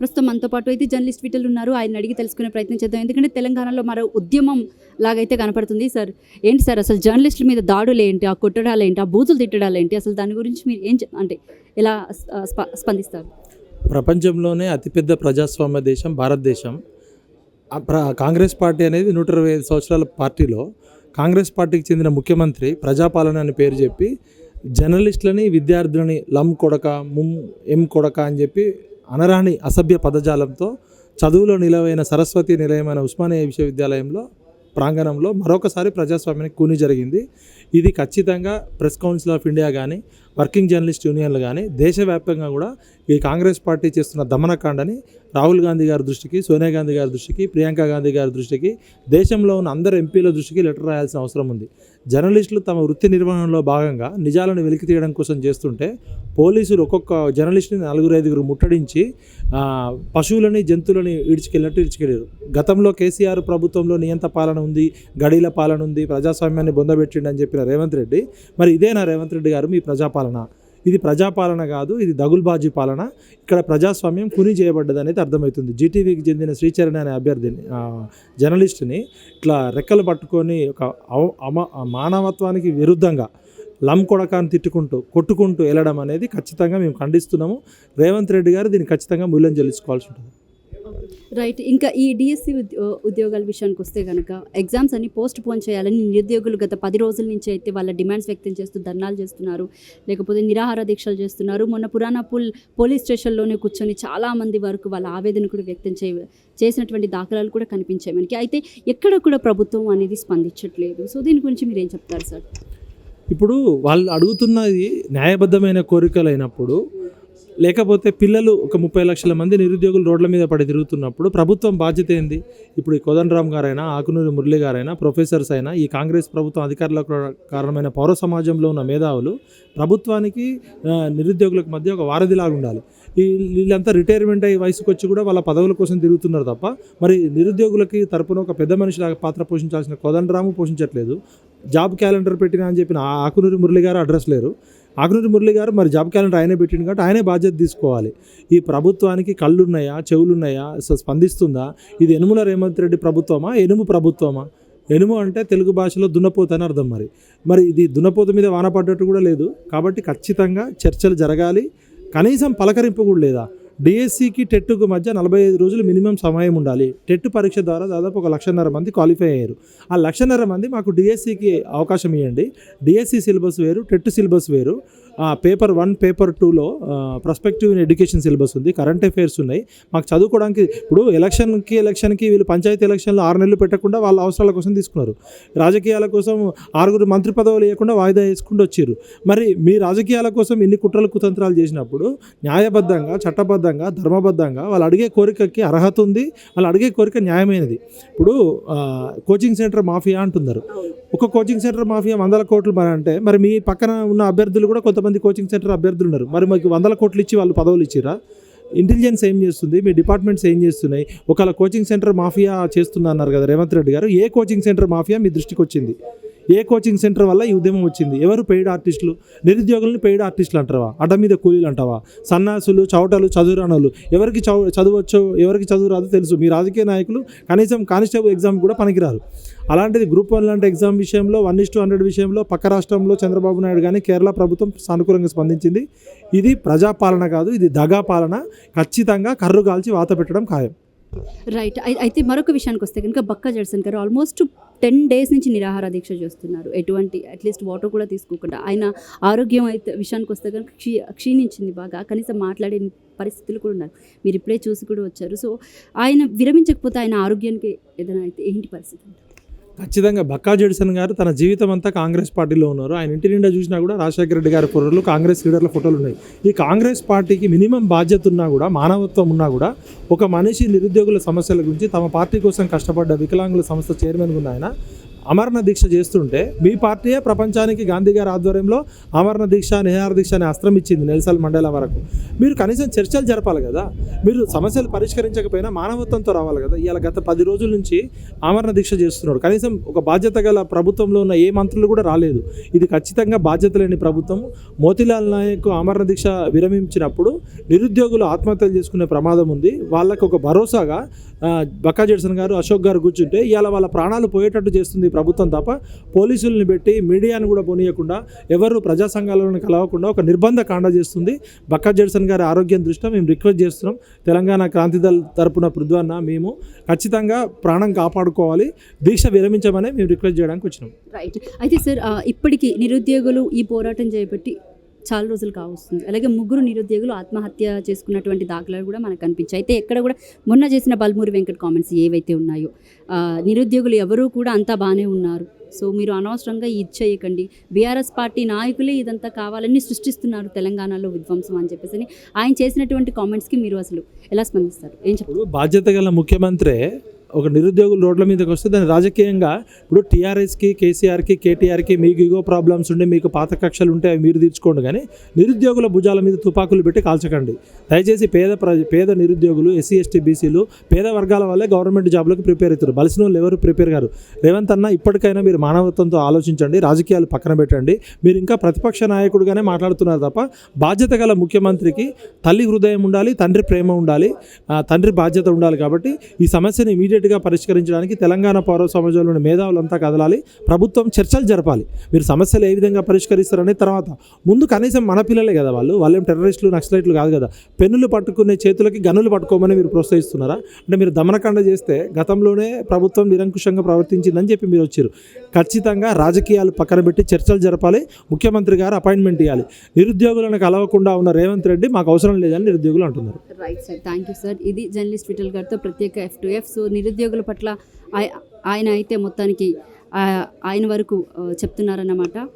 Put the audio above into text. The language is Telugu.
ప్రస్తుతం మనతో పాటు అయితే జర్నలిస్ట్ విటల్ ఉన్నారు. ఆయన అడిగి తెలుసుకునే ప్రయత్నం చేద్దాం. ఎందుకంటే తెలంగాణలో మరో ఉద్యమం లాగైతే కనపడుతుంది. సార్ ఏంటి సార్ అసలు జర్నలిస్టుల మీద దాడులు ఏంటి, ఆ కొట్టడాలు ఏంటి, ఆ బూతులు తిట్టడాలు ఏంటి, అసలు దాని గురించి మీరు అంటే ఎలా స్పందిస్తారు? ప్రపంచంలోనే అతిపెద్ద ప్రజాస్వామ్య దేశం భారతదేశం. కాంగ్రెస్ పార్టీ అనేది 125 సంవత్సరాల పార్టీలో కాంగ్రెస్ పార్టీకి చెందిన ముఖ్యమంత్రి ప్రజాపాలన అని పేరు చెప్పి జర్నలిస్టులని విద్యార్థులని లం కొడక ఎం కొడక అని చెప్పి అనరాని అసభ్య పదజాలంతో చదువులో నిలవైన సరస్వతి నిలయమైన ఉస్మానియా విశ్వవిద్యాలయంలో ప్రాంగణంలో మరొకసారి ప్రజాస్వామ్యానికి కూని జరిగింది. ఇది ఖచ్చితంగా ప్రెస్ కౌన్సిల్ ఆఫ్ ఇండియా కానీ వర్కింగ్ జర్నలిస్ట్ యూనియన్లు కానీ దేశవ్యాప్తంగా కూడా ఈ కాంగ్రెస్ పార్టీ చేస్తున్న దమనకాండని రాహుల్ గాంధీ గారి దృష్టికి, సోనియా గాంధీ గారి దృష్టికి, ప్రియాంక గాంధీ గారి దృష్టికి, దేశంలో ఉన్న అందరు ఎంపీల దృష్టికి లెటర్ రాయాల్సిన అవసరం ఉంది. జర్నలిస్టులు తమ వృత్తి నిర్వహణలో భాగంగా నిజాలను వెలికి తీయడం కోసం చేస్తుంటే పోలీసులు ఒక్కొక్క జర్నలిస్టుని 4-5 ముట్టడించి పశువులని జంతువులని ఇడ్చుకెళ్ళారు. గతంలో కేసీఆర్ ప్రభుత్వంలో నియంత పాలన ఉంది, గడీల పాలన ఉంది, ప్రజాస్వామ్యాన్ని బొందబెట్టిండని చెప్పిన రేవంత్ రెడ్డి, మరి ఇదేనా రేవంత్ రెడ్డి గారు మీ ప్రజాపాలన? ఇది ప్రజాపాలన కాదు, ఇది దగుల్బాజీ పాలన. ఇక్కడ ప్రజాస్వామ్యం కుని చేయబడ్డది అనేది అర్థమవుతుంది. జీటీవీకి చెందిన శ్రీచరణ్ అనే అభ్యర్థిని జర్నలిస్టుని ఇట్లా రెక్కలు పట్టుకొని ఒక మానవత్వానికి విరుద్ధంగా లం కొడకాన్ని తిట్టుకుంటూ కొట్టుకుంటూ వెళ్ళడం అనేది ఖచ్చితంగా మేము ఖండిస్తున్నాము. రేవంత్ రెడ్డి గారు దీన్ని ఖచ్చితంగా మూల్యం చెల్లించుకోవాల్సి ఉంటుంది. రైట్. ఇంకా ఈ డిఎస్సి ఉద్యోగాల విషయానికి వస్తే కనుక ఎగ్జామ్స్ అన్ని పోస్ట్ పోన్ చేయాలని నిరుద్యోగులు గత 10 రోజుల నుంచి అయితే వాళ్ళ డిమాండ్స్ వ్యక్తం చేస్తూ ధర్నాలు చేస్తున్నారు, లేకపోతే నిరాహార దీక్షలు చేస్తున్నారు. మొన్న పురాణాపూల్ పోలీస్ స్టేషన్లోనే కూర్చొని చాలామంది వరకు వాళ్ళ ఆవేదన కూడా వ్యక్తం చేసినటువంటి దాఖలాలు కూడా కనిపించాయి మనకి. అయితే ఎక్కడ కూడా ప్రభుత్వం అనేది స్పందించట్లేదు. సో దీని గురించి మీరు ఏం చెప్తారు సార్? ఇప్పుడు వాళ్ళు అడుగుతున్నది న్యాయబద్ధమైన కోరికలు అయినప్పుడు, లేకపోతే పిల్లలు ఒక 30 లక్షల మంది నిరుద్యోగులు రోడ్ల మీద పడి తిరుగుతున్నప్పుడు ప్రభుత్వం బాధ్యత ఏంది? ఇప్పుడు ఈ కోదండరామ్ గారైనా, ఆకునూరి మురళి గారైనా, ప్రొఫెసర్స్ అయినా, ఈ కాంగ్రెస్ ప్రభుత్వం అధికారులకు కారణమైన పౌర సమాజంలో ఉన్న మేధావులు ప్రభుత్వానికి నిరుద్యోగులకు మధ్య ఒక వారధిలాగా ఉండాలి. వీళ్ళంతా రిటైర్మెంట్ అయ్యే వయసుకు వచ్చి కూడా వాళ్ళ పదవుల కోసం తిరుగుతున్నారు తప్ప మరి నిరుద్యోగులకి తరపున ఒక పెద్ద మనిషిలాగా పాత్ర పోషించాల్సిన కోదండరాము పోషించట్లేదు. జాబ్ క్యాలెండర్ పెట్టినా అని చెప్పిన ఆకునూరి మురళి గారు అడ్రస్ లేరు. ఆకునూరి మురళి గారు మరి జాబ్ క్యాలెండర్ ఆయనే పెట్టింది కాబట్టి ఆయనే బాధ్యత తీసుకోవాలి. ఈ ప్రభుత్వానికి కళ్ళున్నాయా, చెవులున్నాయా, స్పందిస్తుందా? ఇది యనుమల రేవంత్ రెడ్డి ప్రభుత్వమా, ఎనుము ప్రభుత్వమా? ఎనుము అంటే తెలుగు భాషలో దున్నపోత అని అర్థం. మరి ఇది దున్నపోత మీద వాన పడ్డట్టు కూడా లేదు. కాబట్టి ఖచ్చితంగా చర్చలు జరగాలి. కనీసం పలకరింపు కూడా లేదా? డిఎస్సికి టెట్కు మధ్య 45 రోజులు మినిమం సమయం ఉండాలి. టెట్ పరీక్ష ద్వారా దాదాపు 1,50,000 మంది క్వాలిఫై అయ్యారు. ఆ 1,50,000 మంది మాకు డిఎస్సికి అవకాశం ఇవ్వండి. డిఎస్సి సిలబస్ వేరు, టెట్ సిలబస్ వేరు. పేపర్ 1, పేపర్ 2లో ప్రాస్పెక్టివ్ ఇన్ ఎడ్యుకేషన్ సిలబస్ ఉంది, కరెంట్ అఫైర్స్ ఉన్నాయి. మాకు చదువుకోవడానికి ఇప్పుడు ఎలక్షన్కి వీళ్ళు పంచాయతీ ఎలక్షన్లో 6 నెలలు పెట్టకుండా వాళ్ళ అవసరాల కోసం తీసుకున్నారు. రాజకీయాల కోసం 6 మంత్రి పదవులు ఇవ్వకుండా వాయిదా వేసుకుంటూ వచ్చారు. మరి మీ రాజకీయాల కోసం ఇన్ని కుట్రలు కుతంత్రాలు చేసినప్పుడు న్యాయబద్ధంగా, చట్టబద్ధంగా, ధర్మబద్ధంగా వాళ్ళు అడిగే కోరికకి అర్హత ఉంది, వాళ్ళు అడిగే కోరిక న్యాయమైనది. ఇప్పుడు కోచింగ్ సెంటర్ మాఫియా అంటున్నారు. ఒక కోచింగ్ సెంటర్ మాఫియా 100 కోట్లు అంటే మరి మీ పక్కన ఉన్న అభ్యర్థులు కూడా కొంతమంది కోచింగ్ సెంటర్ అభ్యర్థులు ఉన్నారు. మరి మాకు 100 కోట్లు ఇచ్చి వాళ్ళు పదవులు ఇచ్చిరా? ఇంటెలిజెన్స్ ఏం చేస్తుంది? మీ డిపార్ట్మెంట్స్ ఏం చేస్తున్నాయి? ఒకవేళ కోచింగ్ సెంటర్ మాఫియా చేస్తున్నా అన్నారు కదా రేవంత్ రెడ్డి గారు. ఏ కోచింగ్ సెంటర్ మాఫియా మీ దృష్టికి వచ్చింది? ఏ కోచింగ్ సెంటర్ వల్ల ఈ ఉద్యమం వచ్చింది? ఎవరు పెయిడ్ ఆర్టిస్టులు? నిరుద్యోగులని పెయిడ్ ఆర్టిస్టులు అంటావా? అడ్డ మీద కూలీలు అంటావా? సన్నాసులు, చౌటలు, చదువురానులు. ఎవరికి చదువచ్చో ఎవరికి చదువు రాదో తెలుసు. మీ రాజకీయ నాయకులు కనీసం కానిస్టేబుల్ ఎగ్జామ్ కూడా పనికిరారు. అలాంటిది గ్రూప్ 1 లాంటి ఎగ్జామ్ విషయంలో 1:100 విషయంలో పక్క రాష్ట్రంలో చంద్రబాబు నాయుడు కానీ కేరళ ప్రభుత్వం సానుకూలంగా స్పందించింది. ఇది ప్రజాపాలన కాదు, ఇది దగా పాలన. ఖచ్చితంగా కర్రు కాల్చి వాత పెట్టడం ఖాయం. రైట్. అయితే మరొక విషయానికి వస్తే కనుక బక్కా జడ్సన్ గారు ఆల్మోస్ట్ 10 days నుంచి నిరాహార దీక్ష చేస్తున్నారు. ఎటువంటి అట్లీస్ట్ వాటర్ కూడా తీసుకోకుండా. ఆయన ఆరోగ్యం అయితే విషయానికి వస్తే కనుక క్షీణించింది బాగా. కనీసం మాట్లాడే పరిస్థితులు కూడా ఉన్నారు. మీరు ఇప్పుడే చూసి కూడా వచ్చారు. సో ఆయన విరమించకపోతే ఆయన ఆరోగ్యానికి ఏదైనా అయితే ఏంటి పరిస్థితి? ఖచ్చితంగా బక్కా జడ్సన్ గారు తన జీవితం అంతా కాంగ్రెస్ పార్టీలో ఉన్నారు. ఆయన ఇంటి నిండా చూసినా కూడా రాజశేఖర రెడ్డి గారి ఫోటోలు, కాంగ్రెస్ లీడర్ల ఫోటోలు ఉన్నాయి. ఈ కాంగ్రెస్ పార్టీకి మినిమం బాధ్యత ఉన్నా కూడా, మానవత్వం ఉన్నా కూడా, ఒక మనిషి నిరుద్యోగుల సమస్యల గురించి తమ పార్టీ కోసం కష్టపడ్డ వికలాంగుల సంస్థ చైర్మన్గా ఉన్న ఆయన అమరణ దీక్ష చేస్తుంటే మీ పార్టీయే ప్రపంచానికి గాంధీ గారి ఆధ్వర్యంలో అమరణ దీక్ష, నిరాహార దీక్ష అనే అస్త్రం ఇచ్చింది నెల్సన్ మండేలా వరకు. మీరు కనీసం చర్చలు జరపాలి కదా. మీరు సమస్యలు పరిష్కరించకపోయినా మానవత్వంతో రావాలి కదా. ఇవాళ గత 10 రోజుల నుంచి ఆమరణ దీక్ష చేస్తున్నాడు. కనీసం ఒక బాధ్యత గల ప్రభుత్వంలో ఉన్న ఏ మంత్రులు కూడా రాలేదు. ఇది ఖచ్చితంగా బాధ్యత లేని ప్రభుత్వం. మోతీలాల్ నాయక్ ఆమరణ దీక్ష విరమించినప్పుడు నిరుద్యోగులు ఆత్మహత్యలు చేసుకునే ప్రమాదం ఉంది. వాళ్ళకు ఒక భరోసాగా బక్కా జడ్సన్ గారు, అశోక్ గారు కూర్చుంటే ఇవాళ వాళ్ళ ప్రాణాలు పోయేటట్టు చేస్తుంది ప్రభుత్వం తప్ప పోలీసుల్ని పెట్టి మీడియాను కూడా పోనీయకుండా ఎవరు ప్రజా సంఘాలను కలవకుండా ఒక నిర్బంధ కాండ చేస్తుంది. బక్కా జడ్సన్ గారి ఆరోగ్యం దృష్ట్యా మేము రిక్వెస్ట్ చేస్తున్నాం. తెలంగాణ క్రాంతిదళ్ తరపున పృథ్వన్న మేము ఖచ్చితంగా ప్రాణం కాపాడుకోవాలి, దీక్ష విరమించమని మేము రిక్వెస్ట్ చేయడానికి వచ్చినాం. రైట్. అయితే సార్ ఇప్పటికీ నిరుద్యోగులు ఈ పోరాటం చేపట్టి చాలా రోజులు కావస్తుంది. అలాగే 3 నిరుద్యోగులు ఆత్మహత్య చేసుకున్నటువంటి దాఖలాలు కూడా మనకు కనిపించాయి. అయితే ఎక్కడ కూడా మొన్న చేసిన బల్మూరి వెంకట్ కామెంట్స్ ఏవైతే ఉన్నాయో నిరుద్యోగులు ఎవరూ కూడా అంతా బాగానే ఉన్నారు, సో మీరు అనవసరంగా ఇది చేయకండి, బీఆర్ఎస్ పార్టీ నాయకులే ఇదంతా కావాలని సృష్టిస్తున్నారు తెలంగాణలో విధ్వంసం అని చెప్పేసి ఆయన చేసినటువంటి కామెంట్స్కి మీరు అసలు ఎలా స్పందిస్తారు? ఏం చెప్తారు? ఇప్పుడు బాధ్యత గల ముఖ్యమంత్రి ఒక నిరుద్యోగులు రోడ్ల మీదకి వస్తే దాన్ని రాజకీయంగా ఇప్పుడు టీఆర్ఎస్కి, కేసీఆర్కి, కేటీఆర్కి మీకు ఇగో ప్రాబ్లమ్స్ ఉండి మీకు పాత కక్షలు ఉంటే అవి మీరు తీర్చుకోండి, కానీ నిరుద్యోగుల భుజాల మీద తుపాకులు పెట్టి కాల్చకండి. దయచేసి పేద నిరుద్యోగులు, ఎస్సీ ఎస్టీ బీసీలు, పేద వర్గాల వల్లే గవర్నమెంట్ జాబ్లకు ప్రిపేర్ అవుతారు. బలిసిన వాళ్ళు ఎవరు ప్రిపేర్ గారు. రేవంత్ అన్న ఇప్పటికైనా మీరు మానవత్వంతో ఆలోచించండి, రాజకీయాలు పక్కన పెట్టండి. మీరు ఇంకా ప్రతిపక్ష నాయకుడుగానే మాట్లాడుతున్నారు తప్ప బాధ్యత గల ముఖ్యమంత్రికి తల్లి హృదయం ఉండాలి, తండ్రి ప్రేమ ఉండాలి, తండ్రి బాధ్యత ఉండాలి. కాబట్టి ఈ సమస్యను ఇమీడియట్గా పరిష్కరించడానికి తెలంగాణ పౌర సమాజంలోని మేధావులంతా కదలాలి. ప్రభుత్వం చర్చలు జరపాలి. మీరు సమస్యలు ఏ విధంగా పరిష్కరిస్తారనే తర్వాత ముందు కనీసం మన పిల్లలే కదా వాళ్ళు ఏం టెర్రరిస్టులు, నక్సలైట్లు కాదు కదా. పెన్నులు పట్టుకునే చేతులకి గన్నులు పట్టుకోమని మీరు ప్రోత్సహిస్తున్నారా? అంటే మీరు దమనకాండ చేస్తే గతంలోనే ప్రభుత్వం నిరంకుశంగా ప్రవర్తించిందని చెప్పి మీరు వచ్చారు. ఖచ్చితంగా రాజకీయాలు పక్కన పెట్టి చర్చలు జరపాలి. ముఖ్యమంత్రి గారు అపాయింట్మెంట్ ఇవ్వాలి. నిరుద్యోగులను కలవకుండా ఉన్న రేవంత్ రెడ్డి మాకు అవసరం లేదని నిరుద్యోగులు అంటున్నారు. Right sir, thank you sir. ఇది జర్నలిస్ట్ విఠల్ గారితో ప్రత్యేక F2F. సో నిరుద్యోగుల పట్ల ఆయన అయితే మొత్తానికి ఆయన వరకు చెప్తున్నారన్నమాట.